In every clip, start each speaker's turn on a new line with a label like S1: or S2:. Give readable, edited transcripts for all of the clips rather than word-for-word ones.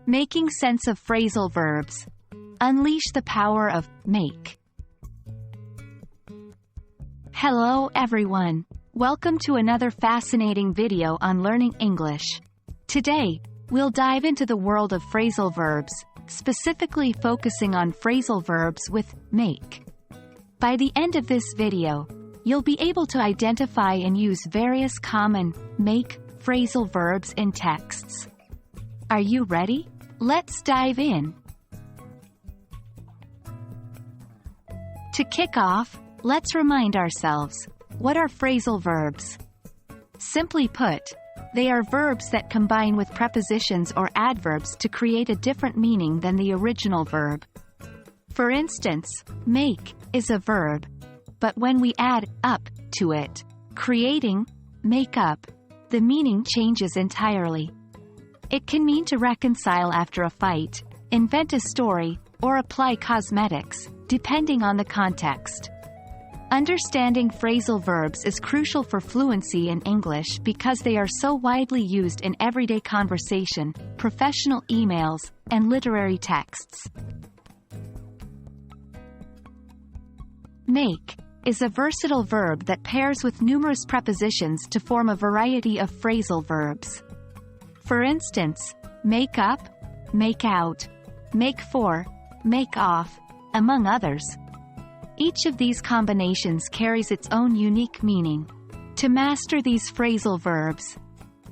S1: Making sense of phrasal verbs. Unleash the power of make. Hello everyone. Welcome to another fascinating video on learning English. Today, we'll dive into the world of phrasal verbs, specifically focusing on phrasal verbs with make. By the end of this video, you'll be able to identify and use various common make phrasal verbs in texts. Are you ready? Let's dive in. To kick off, let's remind ourselves, what are phrasal verbs? Simply put, they are verbs that combine with prepositions or adverbs to create a different meaning than the original verb. For instance, make is a verb, but when we add up to it, creating make up, the meaning changes entirely. It can mean to reconcile after a fight, invent a story, or apply cosmetics, depending on the context. Understanding phrasal verbs is crucial for fluency in English because they are so widely used in everyday conversation, professional emails, and literary texts. Make is a versatile verb that pairs with numerous prepositions to form a variety of phrasal verbs. For instance, make up, make out, make for, make off, among others. Each of these combinations carries its own unique meaning. To master these phrasal verbs,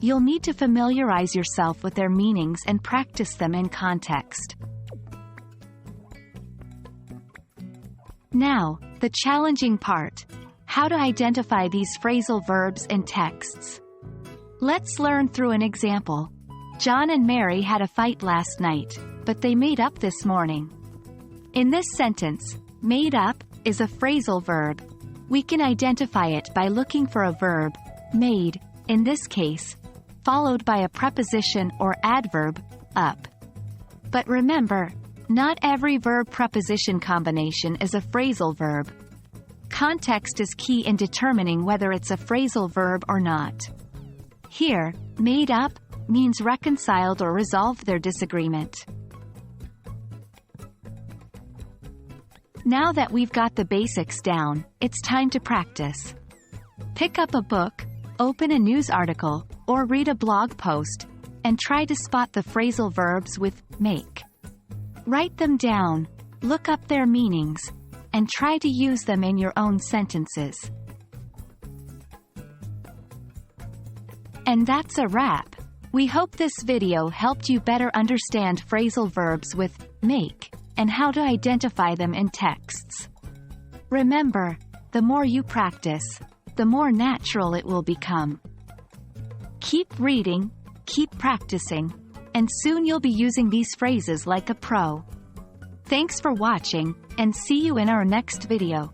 S1: you'll need to familiarize yourself with their meanings and practice them in context. Now, the challenging part: how to identify these phrasal verbs in texts. Let's learn through an example. John and Mary had a fight last night, but they made up this morning. In this sentence, made up is a phrasal verb. We can identify it by looking for a verb, made, in this case, followed by a preposition or adverb, up. But remember, not every verb-preposition combination is a phrasal verb. Context is key in determining whether it's a phrasal verb or not. Here, made up means reconciled or resolved their disagreement. Now that we've got the basics down, it's time to practice. Pick up a book, open a news article, or read a blog post, and try to spot the phrasal verbs with make. Write them down, look up their meanings, and try to use them in your own sentences. And that's a wrap. We hope this video helped you better understand phrasal verbs with make and how to identify them in texts. Remember, the more you practice, the more natural it will become. Keep reading, keep practicing, and soon you'll be using these phrases like a pro. Thanks for watching, and see you in our next video.